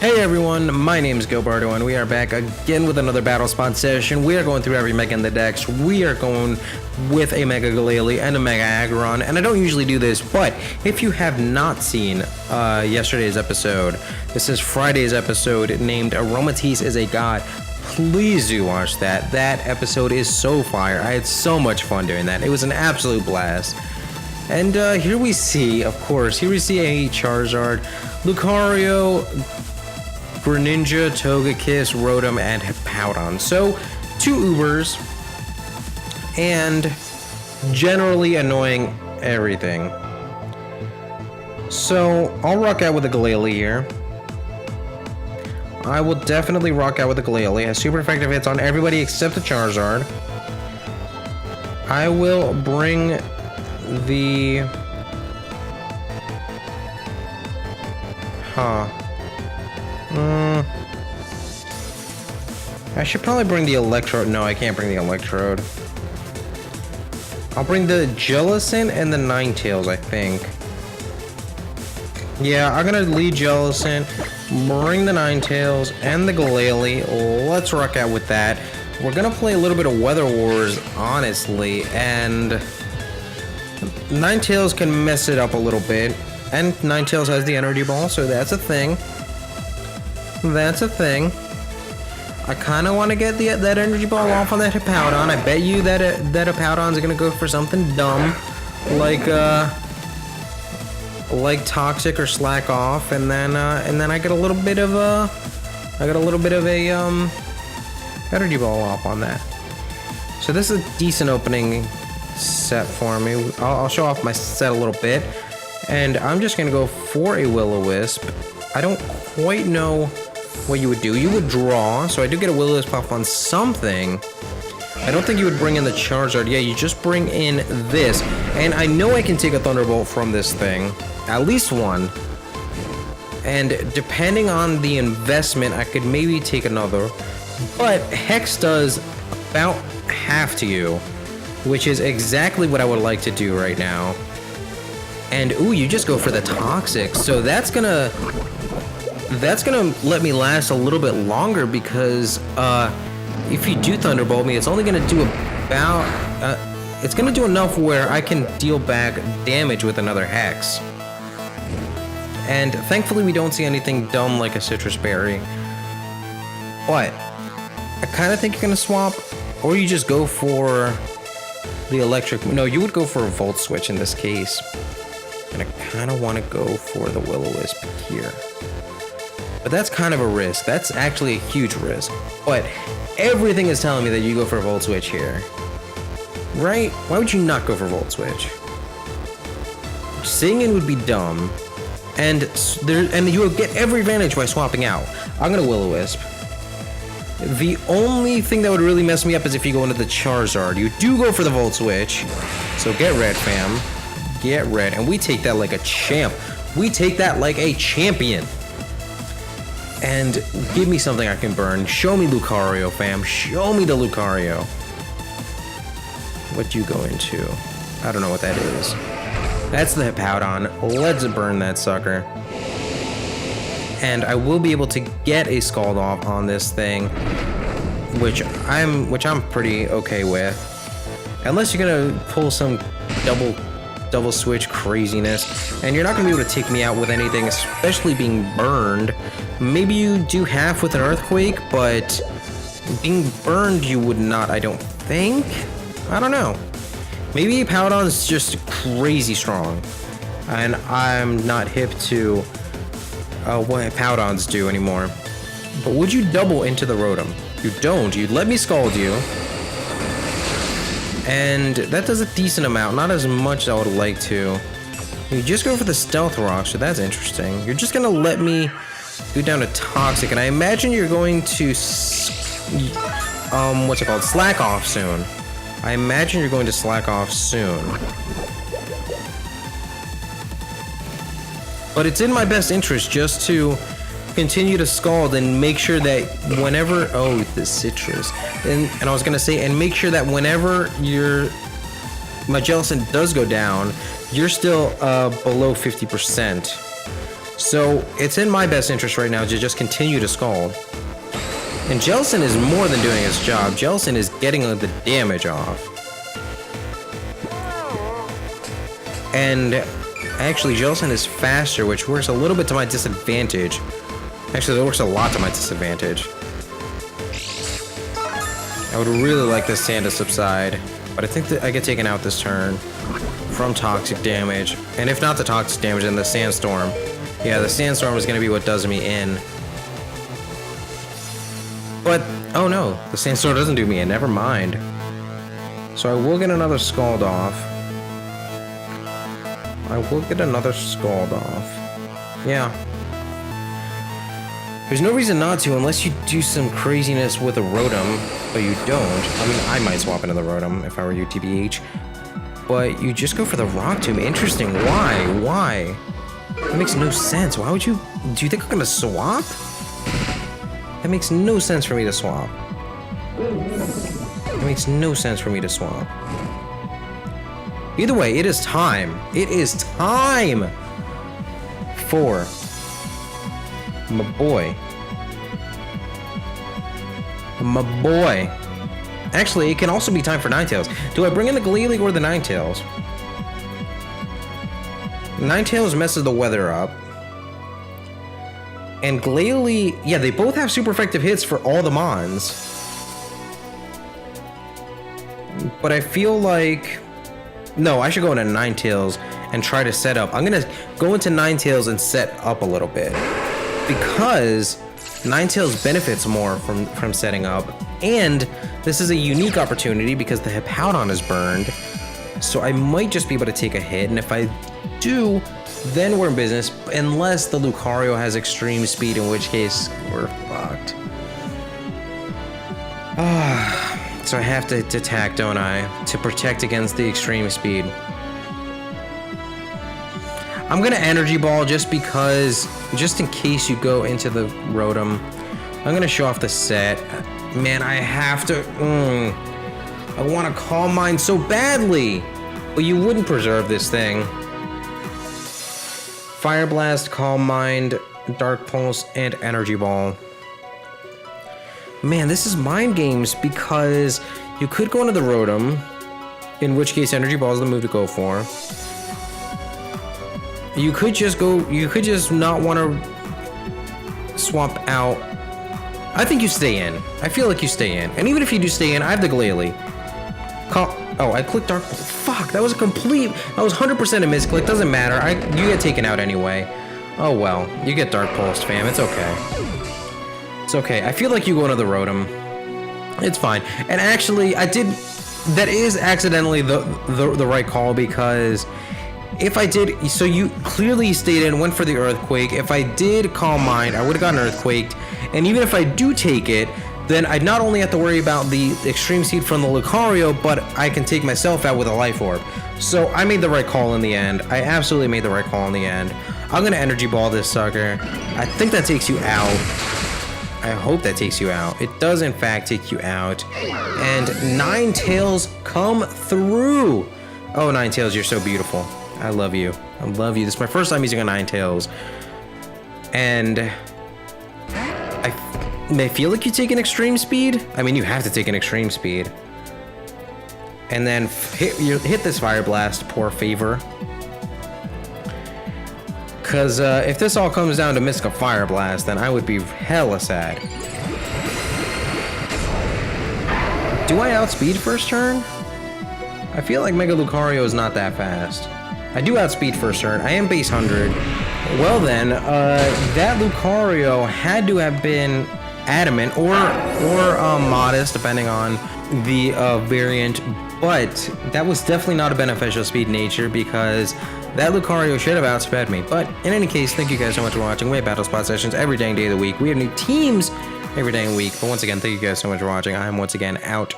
Hey everyone, my name is Gilberto and we are back again with another Battle Spot session. We are going through every mega in the decks. We are going with a Mega Glalie and a Mega Aggron, and I don't usually do this, but if you have not seen yesterday's episode, this is Friday's episode named Aromatisse is a God. Please do watch that. That episode is so fire. I had so much fun doing that. It was an absolute blast. And here we see, of course, a Charizard, Lucario, Greninja, Togekiss, Rotom, and Hippowdon. So, 2 Ubers, and generally annoying everything. So, I'll rock out with a Glalie here. I will definitely rock out with a Glalie. It has super effective hits on everybody except the Charizard. I will bring the... I should probably bring the Electrode. No, I can't bring the Electrode. I'll bring the Jellicent and the Ninetales, I think. Yeah, I'm gonna lead Jellicent, bring the Ninetales and the Glalie. Let's rock out with that. We're gonna play a little bit of Weather Wars, honestly, and Ninetales can mess it up a little bit. And Ninetales has the Energy Ball, so that's a thing. That's a thing. I kind of want to get that Energy Ball off on that Hippowdon. I bet you that Hippowdon's gonna go for something dumb, like Toxic or Slack Off, and then I get a little bit of a Energy Ball off on that. So this is a decent opening set for me. I'll show off my set a little bit, and I'm just gonna go for a Will-O-Wisp. I don't quite know what you would do. You would draw, so I do get a Will-O-Wisp off on something. I don't think you would bring in the Charizard. Yeah, you just bring in this, and I know I can take a Thunderbolt from this thing, at least one, and depending on the investment, I could maybe take another, but Hex does about half to you, which is exactly what I would like to do right now. And ooh, you just go for the Toxic, so that's gonna let me last a little bit longer, because if you do Thunderbolt me, it's only gonna do about it's gonna do enough where I can deal back damage with another Hex. And thankfully we don't see anything dumb like a Citrus Berry. But I kind of think you're gonna swap, or you just go for the Electric. No, you would go for a Volt Switch in this case. And I kind of want to go for the Will-O-Wisp here. But that's kind of a risk. That's actually a huge risk. But everything is telling me that you go for a Volt Switch here. Right? Why would you not go for Volt Switch? Singing would be dumb. And you will get every advantage by swapping out. I'm going to Will-O-Wisp. The only thing that would really mess me up is if you go into the Charizard. You do go for the Volt Switch. So get red, fam. Get red. And we take that like a champ. We take that like a champion. And give me something I can burn. Show me Lucario, fam. Show me the Lucario. What'd you go into? I don't know what that is. That's the Hippowdon. Let's burn that sucker. And I will be able to get a Scald Off on this thing, which I'm pretty okay with. Unless you're gonna pull some double switch craziness, and you're not gonna be able to take me out with anything, especially being burned. Maybe you do half with an Earthquake, but being burned you would not, I don't think. I don't know. Maybe Hippowdon's just crazy strong, and I'm not hip to what Hippowdons do anymore. But would you double into the Rotom? You don't. You'd let me Scald you. And that does a decent amount, not as much as I would like to. You just go for the Stealth Rock, so that's interesting. You're just gonna let me go down to Toxic, and I imagine you're going to what's it called? Slack Off soon. I imagine you're going to Slack Off soon. But it's in my best interest just to continue to Scald and make sure that whenever... Oh, the Citrus. And I was going to say, and make sure that whenever my Jellicent does go down, you're still below 50%. So it's in my best interest right now to just continue to Scald. And Jellicent is more than doing its job. Jellicent is getting the damage off. And actually, Jellicent is faster, which works a little bit to my disadvantage. Actually, it works a lot to my disadvantage. I would really like this sand to subside, but I think that I get taken out this turn from toxic damage. And if not the toxic damage, then the sandstorm. Yeah, the sandstorm is going to be what does me in. But, oh no, the sandstorm doesn't do me in, never mind. So I will get another Scald off. I will get another Scald off. Yeah. There's no reason not to unless you do some craziness with a Rotom, but you don't. I mean, I might swap into the Rotom if I were you, TBH. But you just go for the Rock Tomb. Interesting. Why? Why? That makes no sense. Why would you... Do you think I'm gonna swap? That makes no sense for me to swap. It makes no sense for me to swap. Either way, it is time. It is time for my boy. My boy. Actually, it can also be time for Ninetales. Do I bring in the Glalie or the Ninetales? Ninetales messes the weather up. And Glalie, yeah, they both have super effective hits for all the Mons. But I feel like... No, I should go into Ninetales and try to set up. I'm gonna go into Ninetales and set up a little bit. Because Ninetales benefits more from setting up. And this is a unique opportunity because the Hippowdon is burned. So I might just be able to take a hit. And if I do, then we're in business. Unless the Lucario has extreme speed, in which case we're fucked. So I have to attack, don't I? To protect against the extreme speed. I'm gonna Energy Ball just because, just in case you go into the Rotom. I'm gonna show off the set. Man, I have to, I wanna Calm Mind so badly. But you wouldn't preserve this thing. Fire Blast, Calm Mind, Dark Pulse, and Energy Ball. Man, this is mind games because you could go into the Rotom, in which case Energy Ball is the move to go for. You could just go, you could just not want to swap out. I think you stay in. I feel like you stay in. And even if you do stay in, I have the Glalie. Oh, I clicked Dark Pulse. Fuck, that was a complete, that was 100% a misclick. Doesn't matter. You get taken out anyway. Oh well, you get Dark Pulse, fam. It's okay. It's okay. I feel like you go into the Rotom. It's fine. And actually, I did... That is accidentally the right call because if I did... So you clearly stayed in, went for the Earthquake. If I did Calm Mind, I would have gotten Earthquaked. And even if I do take it, then I'd not only have to worry about the Extreme Seed from the Lucario, but I can take myself out with a Life Orb. So I made the right call in the end. I absolutely made the right call in the end. I'm going to Energy Ball this sucker. I think that takes you out. I hope that takes you out. It does, in fact, take you out. And Ninetales come through. Oh, Ninetales, you're so beautiful. I love you. I love you. This is my first time using a Ninetales. And I feel like you take an Extreme Speed. I mean, you have to take an Extreme Speed. And then hit this Fire Blast, poor favor. Because if this all comes down to missing a Fire Blast, then I would be hella sad. Do I outspeed first turn? I feel like Mega Lucario is not that fast. I do outspeed first turn. I am base 100. Well then, that Lucario had to have been adamant or modest, depending on the variant. But that was definitely not a beneficial speed nature because that Lucario should have outsped me. But in any case, thank you guys so much for watching. We have Battle Spot sessions every dang day of the week. We have new teams every dang week. But once again, thank you guys so much for watching. I am once again out.